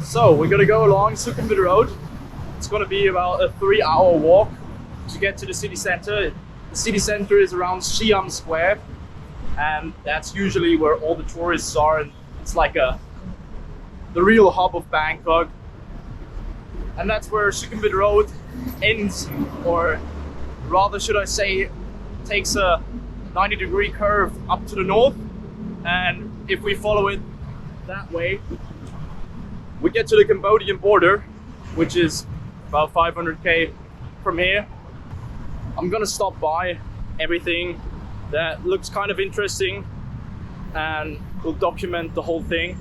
So we're gonna go along Sukhumvit Road. It's gonna be about a 3-hour walk to get to the city center. The city center is around Siam Square, and that's usually where all the tourists are, and it's like the real hub of Bangkok. And that's where Sukhumvit Road ends, or rather should I say, takes a 90-degree curve up to the north. And if we follow it that way, we get to the Cambodian border, which is about 500k from here. I'm gonna stop by everything that looks kind of interesting and we'll document the whole thing.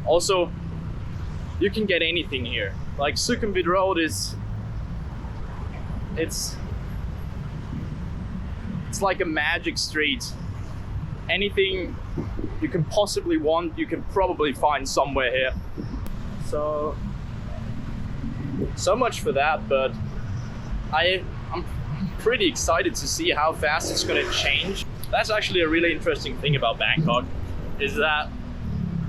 Also, you can get anything here. Like Sukhumvit Road it's like a magic street. Anything you can possibly want, you can probably find somewhere here. So much for that, but I'm pretty excited to see how fast it's gonna change. That's actually a really interesting thing about Bangkok, is that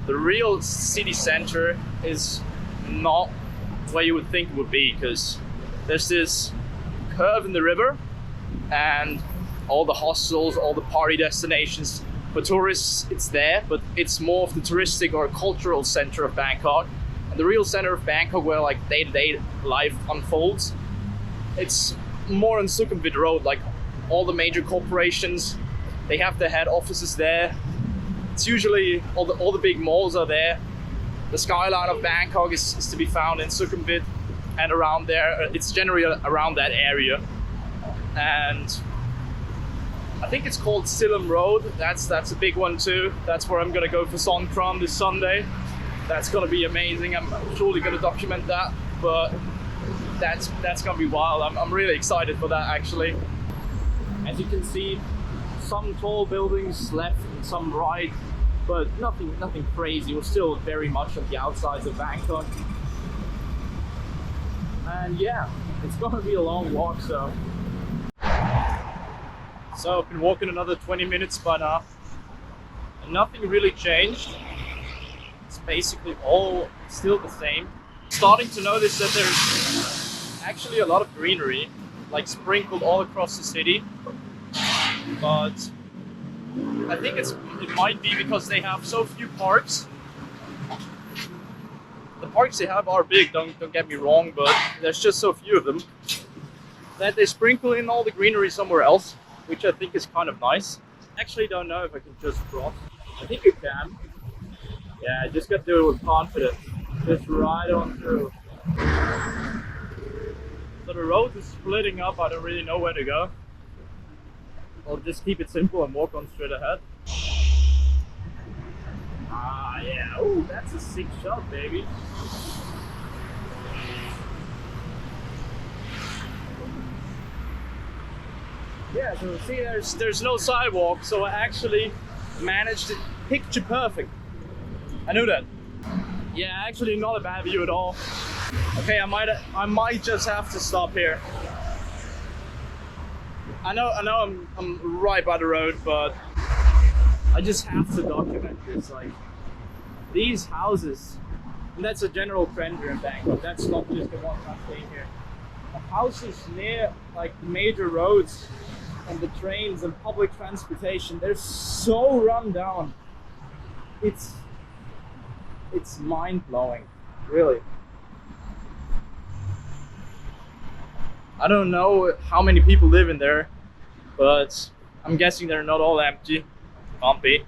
the real city center is not where you would think it would be, because there's this curve in the river and all the hostels, all the party destinations. For tourists, it's there, but it's more of the touristic or cultural center of Bangkok. And the real center of Bangkok, where like day-to-day life unfolds, it's more on Sukhumvit Road. Like all the major corporations, they have their head offices there. It's usually all the big malls are there. The skyline of Bangkok is to be found in Sukhumvit and around there. It's generally around that area. And I think it's called Siam Road. That's a big one too. That's where I'm gonna go for Songkran this Sunday. That's gonna be amazing. I'm surely gonna document that, but that's gonna be wild. I'm really excited for that actually. As you can see, some tall buildings left and some right, but nothing crazy. We're still very much on the outsides of Bangkok. And yeah, it's gonna be a long walk, so I've been walking another 20 minutes by now, and nothing really changed. It's basically all still the same. Starting to notice that there's actually a lot of greenery, like sprinkled all across the city. But I think it might be because they have so few parks. The parks they have are big, don't get me wrong, but there's just so few of them that they sprinkle in all the greenery somewhere else, which I think is kind of nice. Actually don't know if I can just cross. I think you can. Yeah, I just got to do it with confidence. Just ride on through. So the road is splitting up, I don't really know where to go. I'll just keep it simple and walk on straight ahead. Ah yeah, oh that's a sick shot, baby. Yeah, so see, there's no sidewalk, so I actually managed it picture perfect. I knew that. Yeah, actually not a bad view at all. Okay, I might just have to stop here. I know I'm right by the road, but I just have to document this. Like these houses, and that's a general trend here in Bangkok. That's not just the one I'm staying here. The houses near like the major roads and the trains and public transportation, they're so run down. It's mind-blowing, really. I don't know how many people live in there, but I'm guessing they're not all empty. Can't be.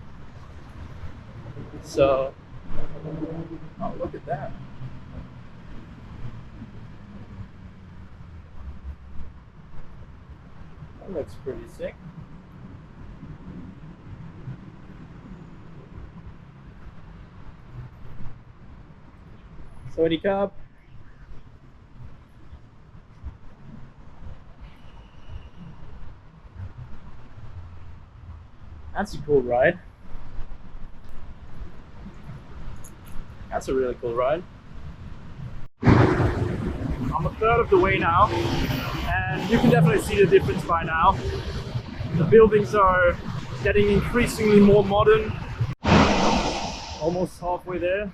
So, oh, look at that. That looks pretty sick. So any cup. That's a cool ride. That's a really cool ride. I'm a third of the way now, and you can definitely see the difference by now. The buildings are getting increasingly more modern. Almost halfway there.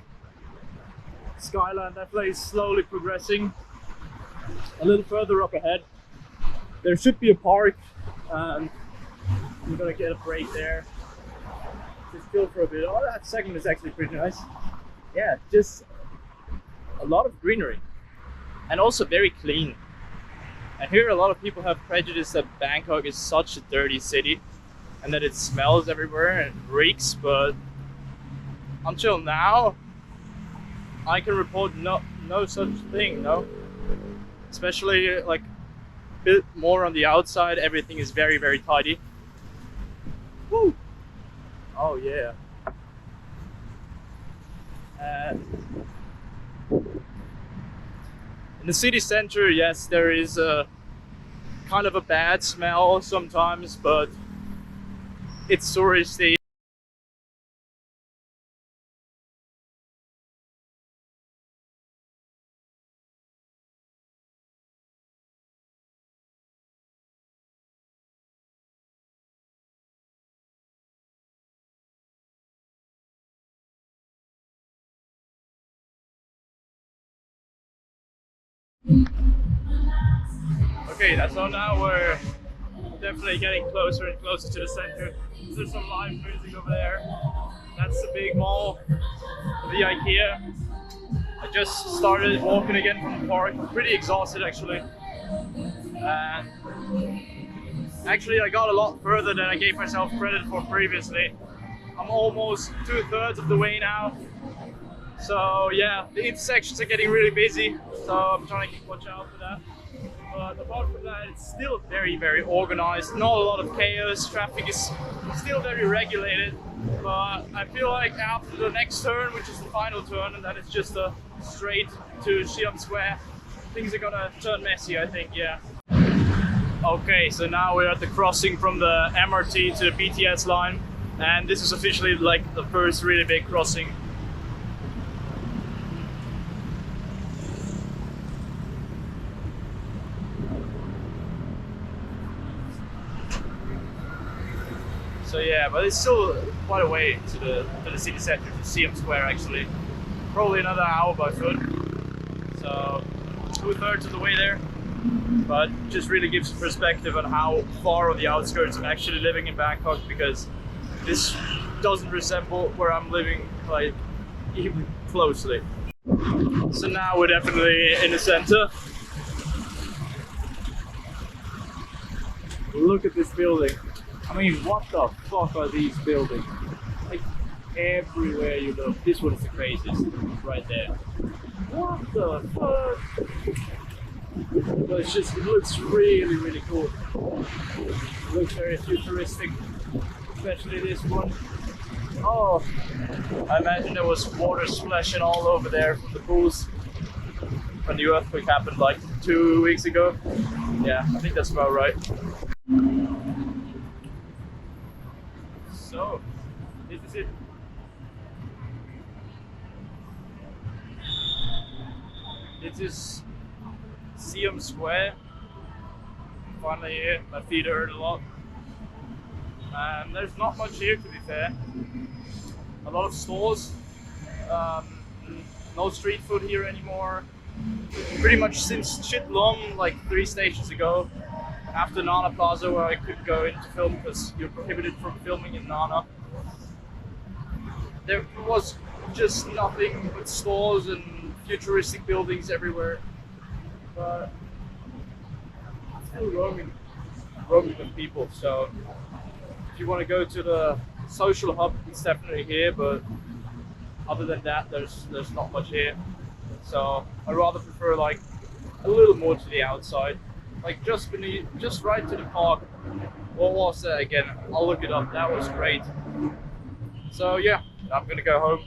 skyline definitely is slowly progressing. A little further up ahead, there should be a park, and I'm gonna get a break there. Just chill for a bit. Oh, that second is actually pretty nice. Yeah, just a lot of greenery, and also very clean. I hear a lot of people have prejudice that Bangkok is such a dirty city and that it smells everywhere and reeks, but until now I can report no such thing, no. Especially like a bit more on the outside, everything is very, very tidy. Woo! Oh yeah. In the city center, yes, there is a kind of a bad smell sometimes, but it's touristy. Okay, so now we're definitely getting closer and closer to the center. There's some live music over there. That's the big mall, the IKEA. I just started walking again from the park. I'm pretty exhausted actually. And actually I got a lot further than I gave myself credit for previously. I'm almost 2/3 of the way now. So yeah, the intersections are getting really busy, so I'm trying to watch out for that. But apart from that, it's still very, very organized. Not a lot of chaos. Traffic is still very regulated. But I feel like after the next turn, which is the final turn, and then it's just a straight to Siam Square, things are gonna turn messy, I think, yeah. Okay, so now we're at the crossing from the MRT to the BTS line. And this is officially like the first really big crossing. So yeah, but it's still quite a way to the city center, to Siam Square actually. Probably another hour by foot. So 2/3 of the way there. But just really gives perspective on how far on the outskirts I'm actually living in Bangkok, because this doesn't resemble where I'm living like even closely. So now we're definitely in the center. Look at this building. I mean, what the fuck are these buildings? Like, everywhere you look. This one is the craziest, right there. What the fuck? But it's just, it looks really, really cool. It looks very futuristic, especially this one. Oh, I imagine there was water splashing all over there from the pools when the earthquake happened like 2 weeks ago. Yeah, I think that's about right. So, this is it. This is Siam Square. Finally here, my feet hurt a lot. And there's not much here, to be fair. A lot of stores. No street food here anymore. Pretty much since Chitlong, like 3 stations ago. After Nana Plaza, where I couldn't go in to film because you're prohibited from filming in Nana. There was just nothing but stores and futuristic buildings everywhere. But still roaming with people. So if you want to go to the social hub, it's definitely here. But other than that, there's not much here. So I rather prefer like a little more to the outside. Like just right to the park. What was that again? I'll look it up. That was great. So yeah, I'm gonna go home.